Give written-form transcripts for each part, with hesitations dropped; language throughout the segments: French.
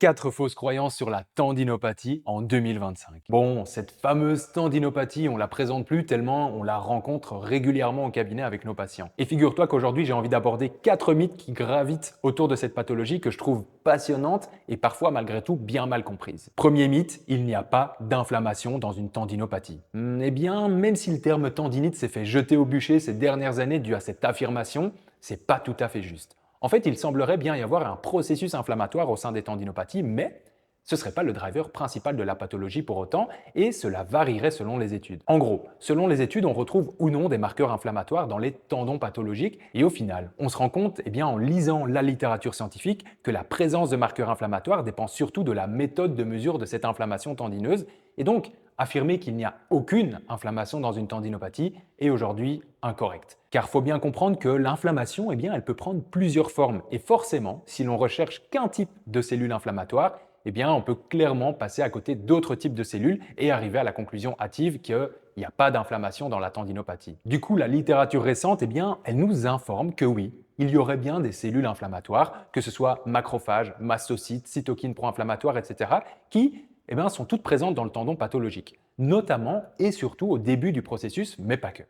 4 fausses croyances sur la tendinopathie en 2025. Bon, cette fameuse tendinopathie, on la présente plus tellement on la rencontre régulièrement au cabinet avec nos patients. Et figure-toi qu'aujourd'hui, j'ai envie d'aborder 4 mythes qui gravitent autour de cette pathologie que je trouve passionnante et parfois malgré tout bien mal comprise. Premier mythe, il n'y a pas d'inflammation dans une tendinopathie. Eh bien, même si le terme tendinite s'est fait jeter au bûcher ces dernières années dû à cette affirmation, c'est pas tout à fait juste. En fait, il semblerait bien y avoir un processus inflammatoire au sein des tendinopathies, mais ce ne serait pas le driver principal de la pathologie pour autant, et cela varierait selon les études. En gros, selon les études, on retrouve ou non des marqueurs inflammatoires dans les tendons pathologiques, et au final, on se rend compte, en lisant la littérature scientifique, que la présence de marqueurs inflammatoires dépend surtout de la méthode de mesure de cette inflammation tendineuse, et donc affirmer qu'il n'y a aucune inflammation dans une tendinopathie est aujourd'hui incorrect. Car il faut bien comprendre que l'inflammation, elle peut prendre plusieurs formes. Et forcément, si l'on recherche qu'un type de cellule inflammatoire, on peut clairement passer à côté d'autres types de cellules et arriver à la conclusion hâtive qu'il n'y a pas d'inflammation dans la tendinopathie. Du coup, la littérature récente, elle nous informe que oui, il y aurait bien des cellules inflammatoires, que ce soit macrophages, mastocytes, cytokines pro-inflammatoires, etc., qui sont toutes présentes dans le tendon pathologique, notamment et surtout au début du processus, mais pas que.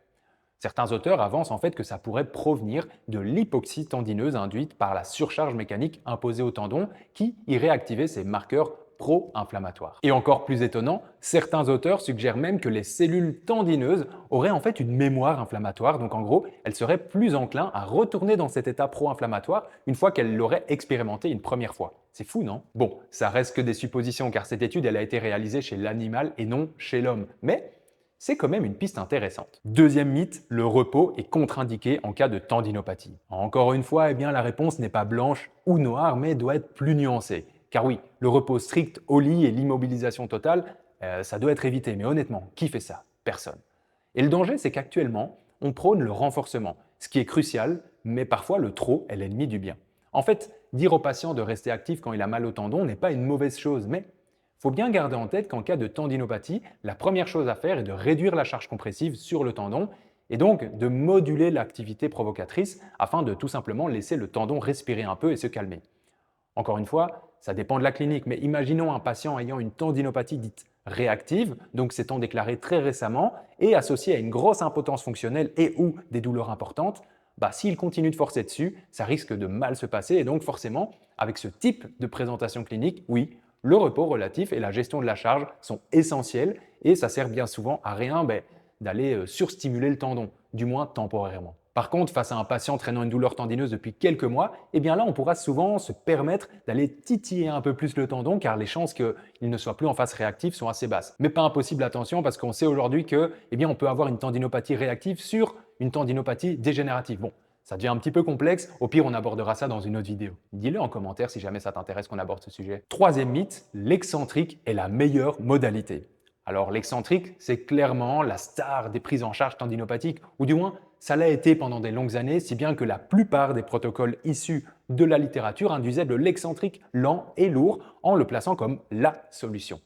Certains auteurs avancent en fait que ça pourrait provenir de l'hypoxie tendineuse induite par la surcharge mécanique imposée au tendon qui irait activer ces marqueurs pro-inflammatoires. Et encore plus étonnant, certains auteurs suggèrent même que les cellules tendineuses auraient en fait une mémoire inflammatoire, donc en gros, elles seraient plus enclins à retourner dans cet état pro-inflammatoire une fois qu'elles l'auraient expérimenté une première fois. C'est fou, non? Bon, ça reste que des suppositions car cette étude elle a été réalisée chez l'animal et non chez l'homme. Mais c'est quand même une piste intéressante. Deuxième mythe, le repos est contre-indiqué en cas de tendinopathie. Encore une fois, la réponse n'est pas blanche ou noire, mais doit être plus nuancée. Car oui, le repos strict au lit et l'immobilisation totale, ça doit être évité. Mais honnêtement, qui fait ça? Personne. Et le danger, c'est qu'actuellement, on prône le renforcement, ce qui est crucial, mais parfois le trop est l'ennemi du bien. En fait, dire au patient de rester actif quand il a mal au tendon n'est pas une mauvaise chose, mais il faut bien garder en tête qu'en cas de tendinopathie, la première chose à faire est de réduire la charge compressive sur le tendon et donc de moduler l'activité provocatrice afin de tout simplement laisser le tendon respirer un peu et se calmer. Encore une fois, ça dépend de la clinique, mais imaginons un patient ayant une tendinopathie dite réactive, donc s'étant déclaré très récemment, et associé à une grosse impotence fonctionnelle et ou des douleurs importantes, s'il continue de forcer dessus, ça risque de mal se passer et donc forcément, avec ce type de présentation clinique, oui, le repos relatif et la gestion de la charge sont essentiels et ça sert bien souvent à rien d'aller surstimuler le tendon, du moins temporairement. Par contre, face à un patient traînant une douleur tendineuse depuis quelques mois, là, on pourra souvent se permettre d'aller titiller un peu plus le tendon car les chances qu'il ne soit plus en phase réactive sont assez basses. Mais pas impossible, attention, parce qu'on sait aujourd'hui que, on peut avoir une tendinopathie réactive sur une tendinopathie dégénérative. Bon, ça devient un petit peu complexe, au pire on abordera ça dans une autre vidéo. Dis-le en commentaire si jamais ça t'intéresse qu'on aborde ce sujet. Troisième mythe, l'excentrique est la meilleure modalité. Alors l'excentrique, c'est clairement la star des prises en charge tendinopathiques, ou du moins ça l'a été pendant des longues années, si bien que la plupart des protocoles issus de la littérature induisaient de l'excentrique lent et lourd en le plaçant comme la solution.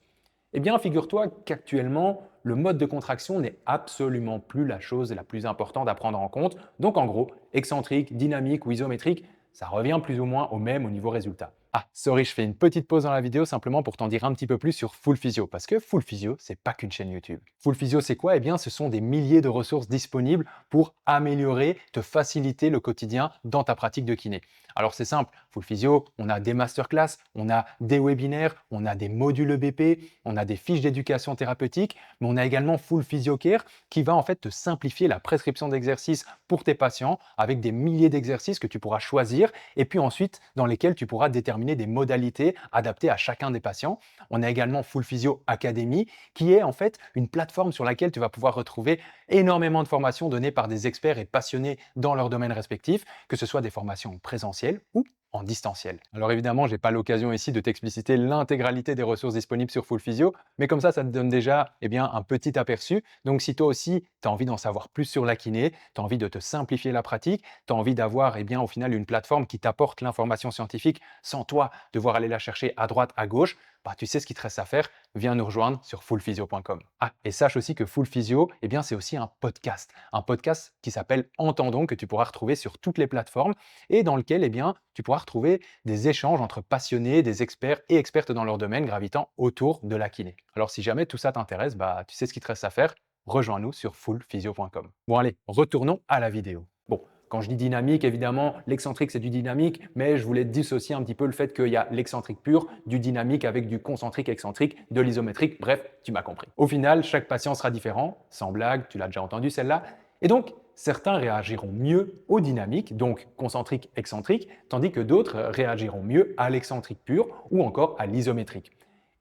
Figure-toi qu'actuellement, le mode de contraction n'est absolument plus la chose la plus importante à prendre en compte. Donc en gros, excentrique, dynamique ou isométrique, ça revient plus ou moins au même au niveau résultat. Ah, sorry, je fais une petite pause dans la vidéo simplement pour t'en dire un petit peu plus sur Full Physio, parce que Full Physio, c'est pas qu'une chaîne YouTube. Full Physio, c'est quoi? Ce sont des milliers de ressources disponibles pour améliorer, te faciliter le quotidien dans ta pratique de kiné. Alors c'est simple, Full Physio, on a des masterclass, on a des webinaires, on a des modules EBP, on a des fiches d'éducation thérapeutique, mais on a également Full Physio Care qui va en fait te simplifier la prescription d'exercices pour tes patients avec des milliers d'exercices que tu pourras choisir et puis ensuite dans lesquels tu pourras déterminer des modalités adaptées à chacun des patients. On a également Full Physio Academy qui est en fait une plateforme sur laquelle tu vas pouvoir retrouver énormément de formations données par des experts et passionnés dans leur domaine respectif, que ce soit des formations présentielles ou en distanciel. Alors évidemment, je n'ai pas l'occasion ici de t'expliciter l'intégralité des ressources disponibles sur Full Physio, mais comme ça te donne déjà un petit aperçu. Donc si toi aussi, tu as envie d'en savoir plus sur la kiné, tu as envie de te simplifier la pratique, tu as envie d'avoir au final une plateforme qui t'apporte l'information scientifique sans toi devoir aller la chercher à droite, à gauche, bah, tu sais ce qu'il te reste à faire, viens nous rejoindre sur fullphysio.com. Ah, et sache aussi que Full Physio, eh bien, c'est aussi un podcast qui s'appelle Entendons, que tu pourras retrouver sur toutes les plateformes et dans lequel, eh bien, tu pourras retrouver des échanges entre passionnés, des experts et expertes dans leur domaine gravitant autour de la kiné. Alors, si jamais tout ça t'intéresse, bah, tu sais ce qu'il te reste à faire, rejoins-nous sur fullphysio.com. Bon, allez, retournons à la vidéo. Bon, quand je dis dynamique, évidemment, l'excentrique, c'est du dynamique, mais je voulais dissocier un petit peu le fait qu'il y a l'excentrique pur, du dynamique avec du concentrique, excentrique, de l'isométrique, bref, tu m'as compris. Au final, chaque patient sera différent, sans blague, tu l'as déjà entendu celle-là, et donc certains réagiront mieux au dynamique, donc concentrique, excentrique, tandis que d'autres réagiront mieux à l'excentrique pur ou encore à l'isométrique.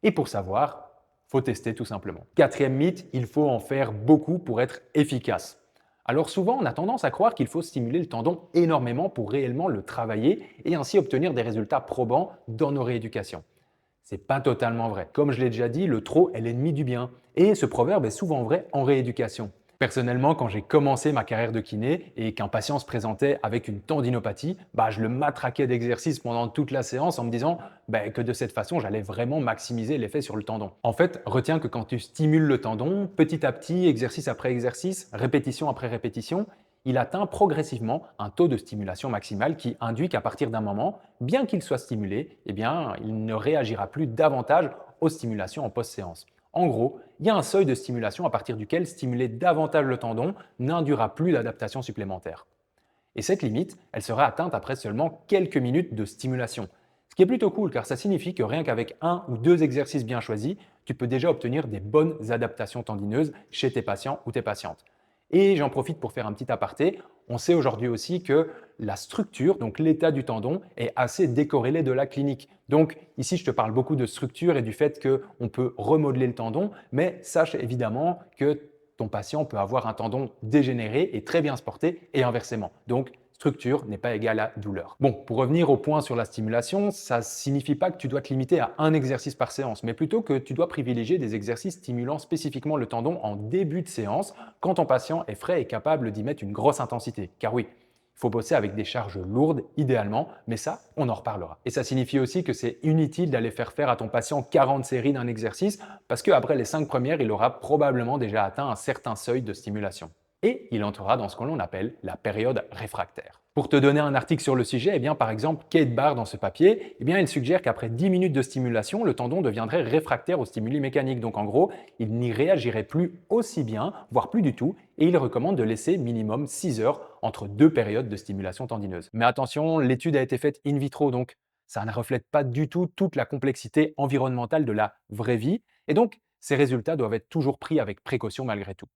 Et pour savoir, faut tester tout simplement. Quatrième mythe, il faut en faire beaucoup pour être efficace. Alors souvent, on a tendance à croire qu'il faut stimuler le tendon énormément pour réellement le travailler et ainsi obtenir des résultats probants dans nos rééducations. C'est pas totalement vrai. Comme je l'ai déjà dit, le trop est l'ennemi du bien. Et ce proverbe est souvent vrai en rééducation. Personnellement, quand j'ai commencé ma carrière de kiné et qu'un patient se présentait avec une tendinopathie, bah, je le matraquais d'exercices pendant toute la séance en me disant que de cette façon, j'allais vraiment maximiser l'effet sur le tendon. En fait, retiens que quand tu stimules le tendon, petit à petit, exercice après exercice, répétition après répétition, il atteint progressivement un taux de stimulation maximale qui induit qu'à partir d'un moment, bien qu'il soit stimulé, eh bien, il ne réagira plus davantage aux stimulations en post-séance. En gros, il y a un seuil de stimulation à partir duquel stimuler davantage le tendon n'induira plus d'adaptation supplémentaire. Et cette limite, elle sera atteinte après seulement quelques minutes de stimulation. Ce qui est plutôt cool car ça signifie que rien qu'avec un ou deux exercices bien choisis, tu peux déjà obtenir des bonnes adaptations tendineuses chez tes patients ou tes patientes. Et j'en profite pour faire un petit aparté. On sait aujourd'hui aussi que la structure, donc l'état du tendon, est assez décorrélé de la clinique. Donc ici, je te parle beaucoup de structure et du fait qu'on peut remodeler le tendon, mais sache évidemment que ton patient peut avoir un tendon dégénéré et très bien se porter et inversement. Donc structure n'est pas égale à douleur. Bon, pour revenir au point sur la stimulation, ça ne signifie pas que tu dois te limiter à un exercice par séance, mais plutôt que tu dois privilégier des exercices stimulant spécifiquement le tendon en début de séance quand ton patient est frais et capable d'y mettre une grosse intensité. Car oui, il faut bosser avec des charges lourdes, idéalement, mais ça, on en reparlera. Et ça signifie aussi que c'est inutile d'aller faire à ton patient 40 séries d'un exercice, parce qu'après les 5 premières, il aura probablement déjà atteint un certain seuil de stimulation. Et il entrera dans ce que l'on appelle la période réfractaire. Pour te donner un article sur le sujet, eh bien, par exemple, Kate Barr dans ce papier, eh bien, il suggère qu'après 10 minutes de stimulation, le tendon deviendrait réfractaire aux stimuli mécaniques. Donc en gros, il n'y réagirait plus aussi bien, voire plus du tout, et il recommande de laisser minimum 6 heures entre deux périodes de stimulation tendineuse. Mais attention, l'étude a été faite in vitro, donc ça ne reflète pas du tout toute la complexité environnementale de la vraie vie, et donc ces résultats doivent être toujours pris avec précaution malgré tout.